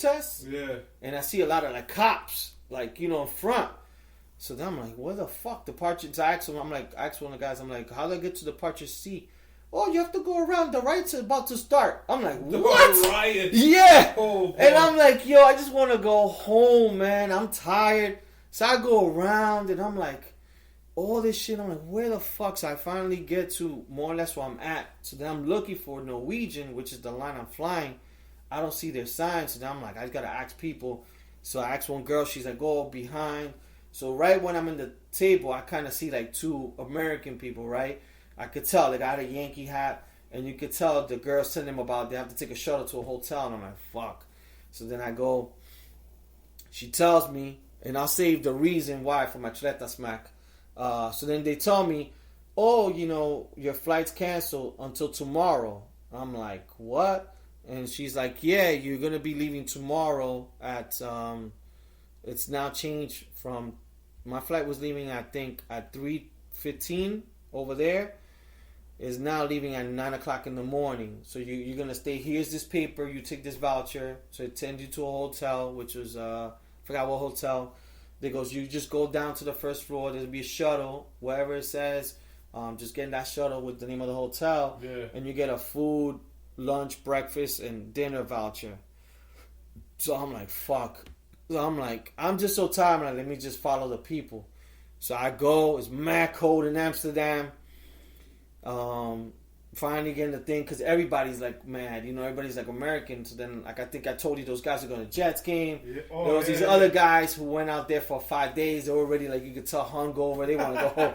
test. Yeah. And I see a lot of like cops, like, in front. So then I'm like, where the fuck departure? So I asked him, I asked one of the guys, I'm like, how do I get to departure C? Oh, you have to go around. The riot's about to start. I'm like, what? The riot. Yeah. Oh, and I'm like, yo, I just want to go home, man. I'm tired. So I go around and I'm like, all this shit. I'm like, where the fuck? So I finally get to more or less where I'm at. So then I'm looking for Norwegian, which is the line I'm flying. I don't see their signs. So then I'm like, I just got to ask people. So I asked one girl. She's like, go behind. So right when I'm in the table, I kind of see like two American people, right? I could tell. They got a Yankee hat. And you could tell the girl's telling them about they have to take a shuttle to a hotel. And I'm like, fuck. So then I go. She tells me. And I'll save the reason why for my Chuleta smack. So then they tell me, oh, your flight's canceled until tomorrow. I'm like, what? And she's like, yeah, you're going to be leaving tomorrow at... it's now changed from... My flight was leaving, I think, at 3:15 over there. Is now leaving at 9 o'clock in the morning. So you're going to stay. Here's this paper. You take this voucher. So it sends you to a hotel, which was... forgot what hotel. They goes, you just go down to the first floor. There'll be a shuttle, whatever it says. Just get in that shuttle with the name of the hotel. Yeah. And you get a food, lunch, breakfast, and dinner voucher. So I'm like, fuck. So I'm like, I'm just so tired. I'm like, let me just follow the people. So I go. It's mad cold in Amsterdam. Finally getting the thing because everybody's like mad, everybody's like American. So then, like I think I told you, those guys are going to Jets game. Yeah. Oh, there was these other guys who went out there for 5 days. They were already like, you could tell, hungover. They want to go home.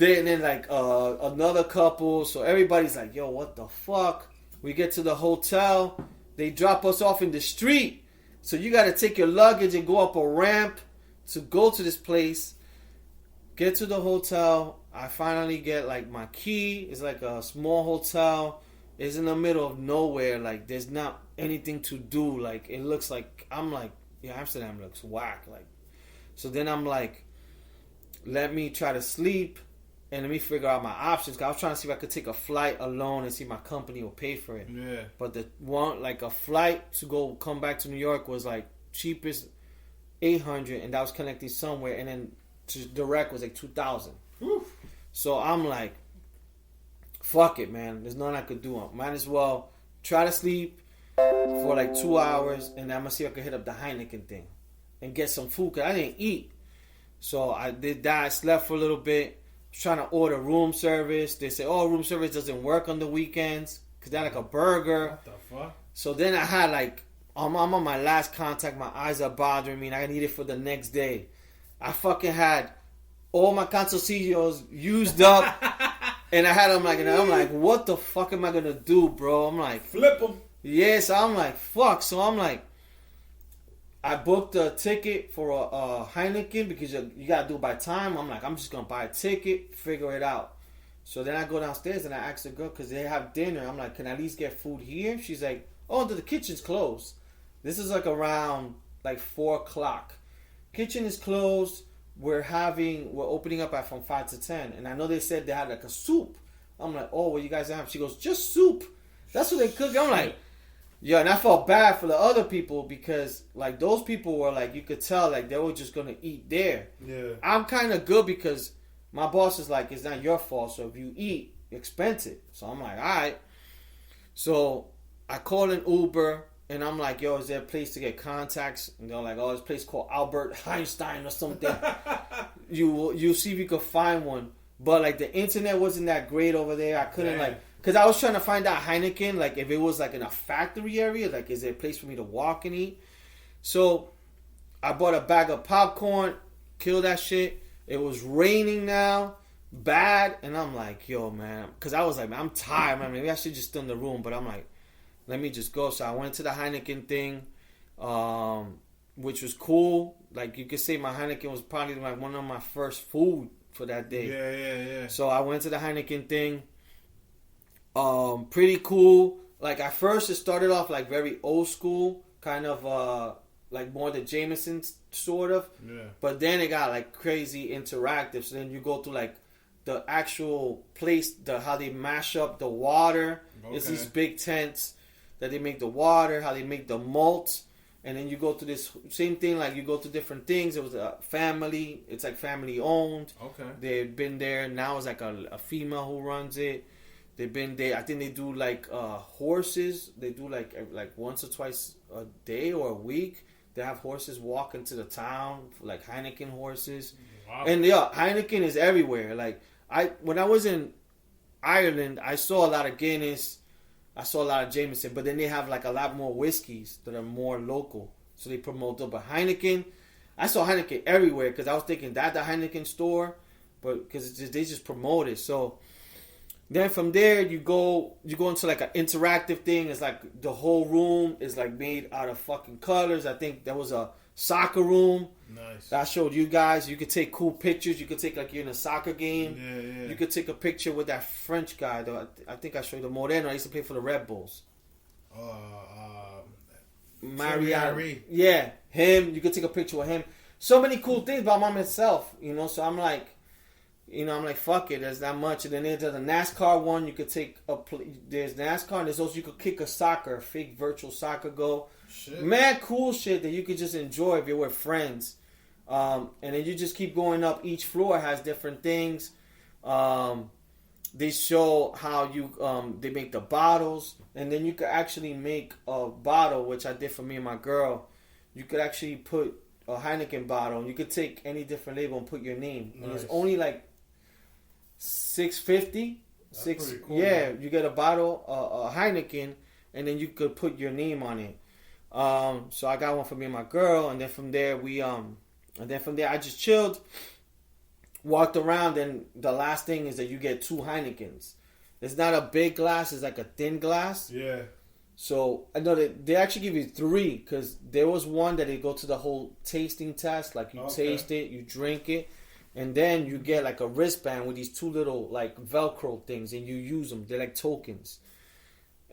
And then like another couple. So everybody's like, yo, what the fuck? We get to the hotel. They drop us off in the street. So you got to take your luggage and go up a ramp to go to this place. Get to the hotel. I finally get like my key. It's like a small hotel. It's in the middle of nowhere. Like there's not anything to do. Like it looks like I'm like, yeah, Amsterdam looks whack. Like, so then I'm like, let me try to sleep and let me figure out my options. Cause I was trying to see if I could take a flight alone and see if my company will pay for it. Yeah. But the one like a flight to come back to New York was like cheapest $800, and that was connecting somewhere, and then to direct was like $2,000. So I'm like, fuck it, man. There's nothing I could do. Might as well try to sleep for like 2 hours, and I'm going to see if I can hit up the Heineken thing and get some food, because I didn't eat. So I did that. I slept for a little bit. I was trying to order room service. They say, oh, room service doesn't work on the weekends because they had like a burger. What the fuck? So then I had like, I'm on my last contact. My eyes are bothering me, and I need it for the next day. I fucking had all my calzoncillos used up, and I had them like, and I'm like, what the fuck am I gonna do, bro? I'm like, flip them. Yeah, so I'm like, fuck. So I'm like, I booked a ticket for a Heineken because you gotta do it by time. I'm like, I'm just gonna buy a ticket, figure it out. So then I go downstairs and I ask the girl because they have dinner. I'm like, can I at least get food here? She's like, oh, the kitchen's closed. This is like around like 4 o'clock. Kitchen is closed. We're opening up at from 5 to 10. And I know they said they had like a soup. I'm like, oh, what you guys have? She goes, just soup. That's what they cook. I'm like, yeah, and I felt bad for the other people because like those people were like, you could tell like they were just gonna eat there. Yeah. I'm kind of good because my boss is like, it's not your fault. So if you eat, expense it. So I'm like, all right. So I call an Uber. And I'm like, yo, is there a place to get contacts? And they're like, oh, this place called Albert Einstein or something. you see if you could find one. But like the internet wasn't that great over there. I couldn't because I was trying to find out Heineken, like if it was like in a factory area, like is there a place for me to walk and eat? So I bought a bag of popcorn, killed that shit. It was raining now, bad. And I'm like, yo, man, because I was like, man, I'm tired, man. Maybe I should just stay in the room. But I'm like, let me just go. So I went to the Heineken thing, which was cool. Like you could say my Heineken was probably like one of my first food for that day. Yeah. So I went to the Heineken thing. Pretty cool. Like at first it started off like very old school, kind of like more the Jameson sort of. Yeah. But then it got like crazy interactive. So then you go to like the actual place, how they mash up the water. Okay. It's these big tents that they make the water, how they make the malt. And then you go to this same thing, like you go to different things. It was a family. It's like family owned. Okay. They've been there. Now it's like a female who runs it. They've been there. I think they do like horses. They do like once or twice a day or a week. They have horses walk into the town, like Heineken horses. Wow. And yeah, Heineken is everywhere. Like when I was in Ireland, I saw a lot of Guinness. I saw a lot of Jameson, but then they have like a lot more whiskeys that are more local. So they promote them. But Heineken, I saw Heineken everywhere because I was thinking that the Heineken store, but because they just promote it. So then from there you go into like an interactive thing. It's like the whole room is like made out of fucking colors. I think there was a soccer room. Nice. That I showed you guys. You could take cool pictures. You could take like you're in a soccer game. Yeah. You could take a picture with that French guy. Though I think I showed you the Moreno. I used to play for the Red Bulls. Thierry. Yeah, him. You could take a picture with him. So many cool things about Mom itself. So I'm like, fuck it. There's not much. And then there's the NASCAR one. You could take there's NASCAR. And there's also you could kick a fake virtual soccer goal. Shit. Mad cool shit that you could just enjoy if you're with friends. And then you just keep going up. Each floor has different things. They show how they make the bottles. And then you could actually make a bottle, which I did for me and my girl. You could actually put a Heineken bottle. And you could take any different label and put your name. Nice. And it's only like $6.50. That's pretty cool. Yeah, man. You get a bottle, a Heineken, and then you could put your name on it. So I got one for me and my girl, and then from there I just chilled, walked around, and the last thing is that you get 2 Heinekens. It's not a big glass; it's like a thin glass. Yeah. So I know that they actually give you 3 because there was one that they go to the whole tasting test, like you taste it, you drink it, and then you get like a wristband with these 2 little like Velcro things, and you use them. They're like tokens.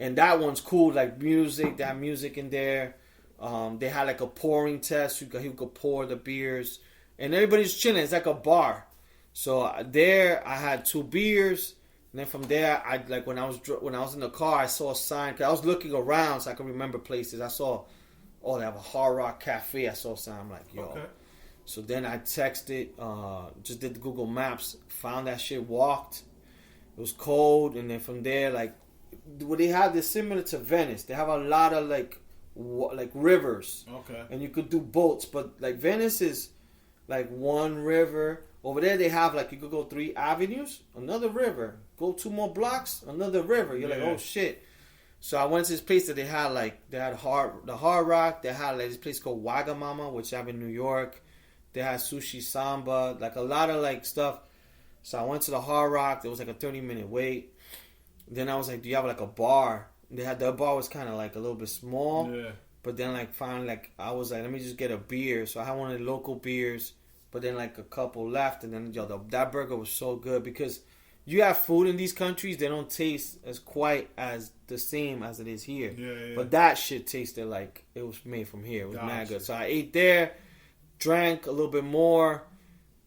And that one's cool, like music. They have music in there. They had like a pouring test. You could pour the beers, and everybody's chilling. It's like a bar. So there, I had 2 beers, and then from there, I like when I was in the car, I saw a sign. Cause I was looking around so I could remember places. I saw, they have a Hard Rock Cafe. I saw a sign. I'm like, yo. Okay. So then I texted, just did the Google Maps, found that shit, walked. It was cold, and then from there, like. What they have is similar to Venice. They have a lot of like rivers. Okay. And you could do boats, but like Venice is like one river. Over there they have like you could go 3 avenues, another river. Go 2 more blocks, another river. You're like, oh shit. So I went to this place that they had the Hard Rock. They had like this place called Wagamama, which I have in New York. They had Sushi Samba, like a lot of like stuff. So I went to the Hard Rock. There was like a 30-minute wait. Then I was like, do you have like a bar? The bar was kind of like a little bit small. Yeah. But then like finally like I was like, let me just get a beer. So I had one of the local beers. But then like a couple left. And then that burger was so good. Because you have food in these countries. They don't taste as quite as the same as it is here. Yeah. But that shit tasted like it was made from here. It was mad good. So I ate there. Drank a little bit more.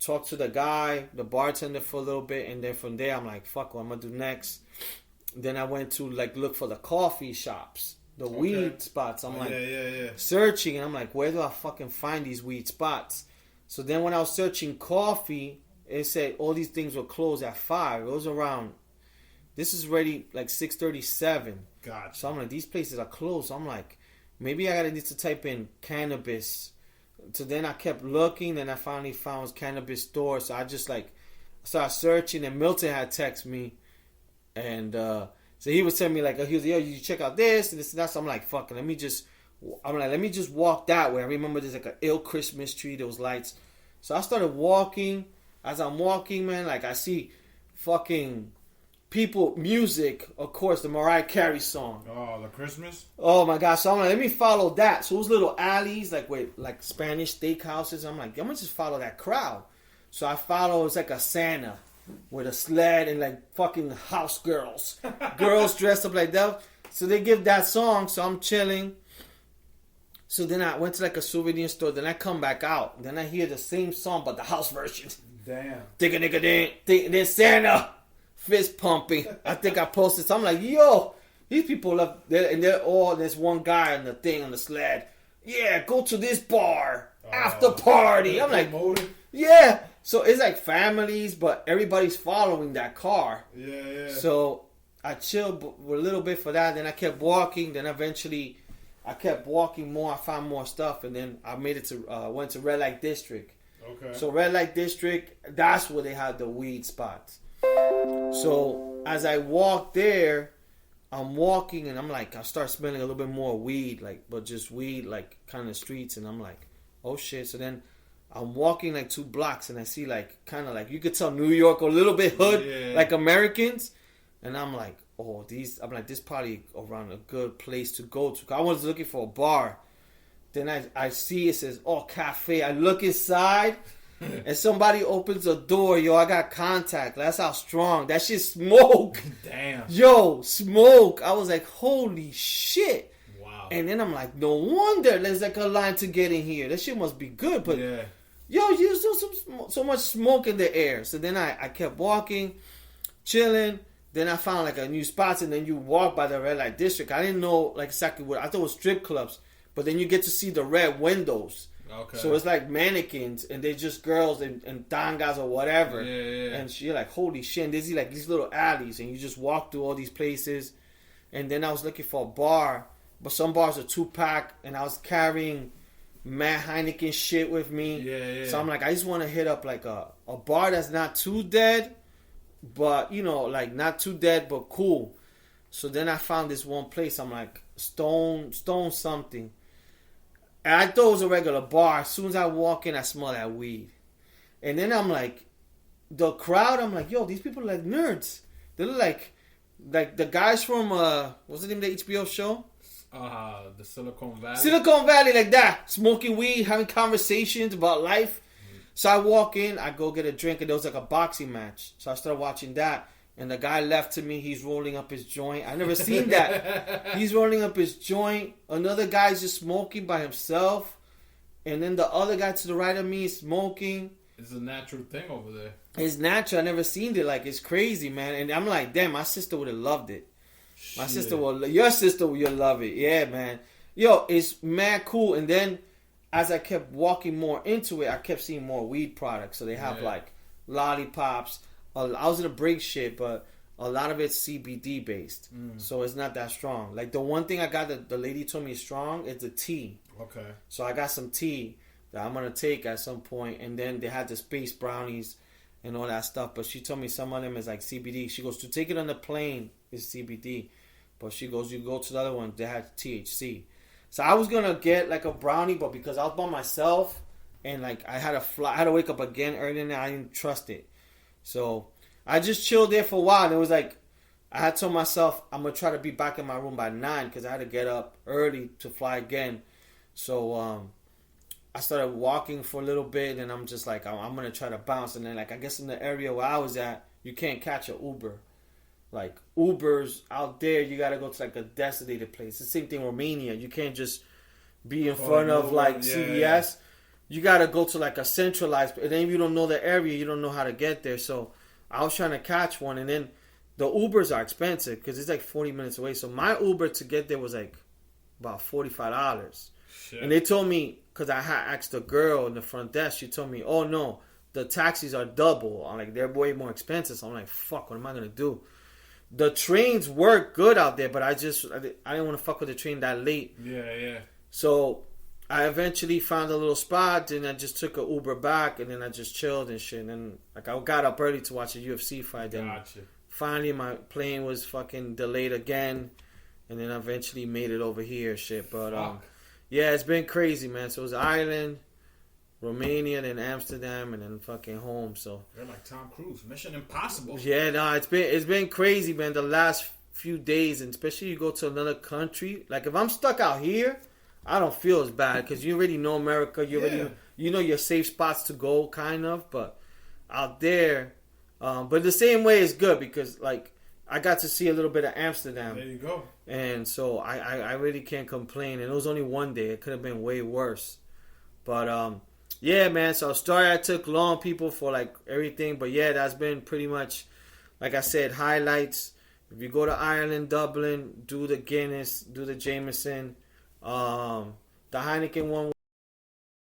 Talked to the guy, the bartender for a little bit. And then from there I'm like, fuck what I'm going to do next. Then I went to like look for the coffee shops, the weed spots. I'm searching, and I'm like, where do I fucking find these weed spots? So then when I was searching coffee, it said all these things were closed at 5. It was around. This is already like 6:37. Gotcha. So I'm like, these places are closed. So I'm like, maybe I gotta need to type in cannabis. So then I kept looking, and I finally found cannabis store. So I just like started searching, and Milton had texted me. And so he was telling me like, he was, yo, you check out this and this and that. So I'm like, fuck it, let me just walk that way. I remember there's like an ill Christmas tree, there was lights. So I started walking. As I'm walking, man, like I see fucking people, music, of course, the Mariah Carey song. Oh, the Christmas? Oh my God. So I'm like, let me follow that. So those little alleys, like with like Spanish steakhouses. I'm like, I'm gonna just follow that crowd. So I follow, it's like a Santa with a sled and like fucking house girls. Girls dressed up like that. So they give that song, so I'm chilling. So then I went to like a souvenir store, then I come back out. Then I hear the same song, but the house version. Damn. Digga nigga ding. Then Santa fist pumping. I think I posted something like, yo, these people up there, and they're all, there's one guy on the thing on the sled yeah, go to this bar after party. I'm like, motive. yeah. So it's like families, but everybody's following that car. Yeah. So I chilled a little bit for that. Then I kept walking. Then eventually, I kept walking more. I found more stuff, and then I made it to went to Red Light District. Okay. So Red Light District, that's where they had the weed spots. So as I walk there, I'm walking and I'm like, I start smelling a little bit more weed, like, but just weed, like, kind of streets, and I'm like, oh shit. So then I'm walking like 2 blocks and I see like, kind of like, you could tell New York a little bit hood, like Americans, and I'm like, oh, this probably around a good place to go to. I was looking for a bar. Then I see it says, oh, cafe. I look inside and somebody opens a door. Yo, I got contact. That's how strong. That shit smoke. Damn. Yo, smoke. I was like, holy shit. Wow. And then I'm like, no wonder there's like a line to get in here. That shit must be good. But yo, you so much smoke in the air. So then I kept walking, chilling. Then I found like a new spot, and then you walk by the Red Light District. I didn't know like exactly what. I thought it was strip clubs. But then you get to see the red windows. Okay. So it's like mannequins, and they're just girls and tangas or whatever. Yeah. And you're like, holy shit. And there's like these little alleys, and you just walk through all these places. And then I was looking for a bar, but some bars are 2-pack, and I was carrying mad Heineken shit with me. Yeah. So I'm like, I just want to hit up like a bar that's not too dead, but, you know, like not too dead, but cool. So then I found this one place. I'm like, Stone something. And I thought it was a regular bar. As soon as I walk in, I smell that weed. And then I'm like, the crowd, I'm like, yo, these people are like nerds. They look like the guys from, what's the name of the HBO show? The Silicon Valley. Silicon Valley, like that. Smoking weed, having conversations about life. So I walk in, I go get a drink, and there was like a boxing match. So I started watching that. And the guy left to me, he's rolling up his joint. I never seen that. He's rolling up his joint. Another guy's just smoking by himself. And then the other guy to the right of me is smoking. It's a natural thing over there. It's natural. I never seen it. Like, it's crazy, man. And I'm like, damn, my sister would have loved it. My sister will. Your sister will love it. Yeah, man. Yo, it's mad cool. And then as I kept walking more into it, I kept seeing more weed products. So they have like lollipops. I was in a break shit, but a lot of it's CBD based. So it's not that strong. Like the one thing I got that the lady told me is strong is the tea. Okay. So I got some tea that I'm going to take at some point. And then they had the space brownies and all that stuff. But she told me some of them is like CBD. She goes, to take it on the plane is CBD. But she goes, you go to the other one, they had THC. So I was going to get like a brownie, but because I was by myself and like I had to wake up again early and I didn't trust it. So I just chilled there for a while. And it was like, I had told myself I'm going to try to be back in my room by 9 because I had to get up early to fly again. So I started walking for a little bit and I'm just like, I'm going to try to bounce. And then like, I guess in the area where I was at, you can't catch an Uber. Like Ubers out there, you got to go to like a designated place. The same thing in Romania. You can't just be in front of like CVS. Yeah. You got to go to like a centralized, and then if you don't know the area, you don't know how to get there. So I was trying to catch one, and then the Ubers are expensive because it's like 40 minutes away. So my Uber to get there was like about $45. Shit. And they told me, because I had asked the girl in the front desk, she told me, oh no, the taxis are double. I'm like, they're way more expensive. So I'm like, fuck, what am I going to do? The trains work good out there, but I didn't want to fuck with the train that late. Yeah. So I eventually found a little spot, and I just took an Uber back, and then I just chilled and shit. And then like I got up early to watch a UFC fight. Then finally my plane was fucking delayed again, and then I eventually made it over here, shit. But yeah, it's been crazy, man. So it was Ireland, Romania, then Amsterdam, and then fucking home. So you're like Tom Cruise, Mission Impossible. Yeah, no, it's been crazy, man. The last few days, and especially you go to another country. Like if I'm stuck out here, I don't feel as bad because you already know America. You already know your safe spots to go, kind of. But out there, but the same way is good because like I got to see a little bit of Amsterdam. There you go. And so I really can't complain. And it was only one day. It could have been way worse. But yeah, man. So sorry I took long, people, for like everything. But yeah, that's been pretty much, like I said, highlights. If you go to Ireland, Dublin, do the Guinness, do the Jameson. The Heineken one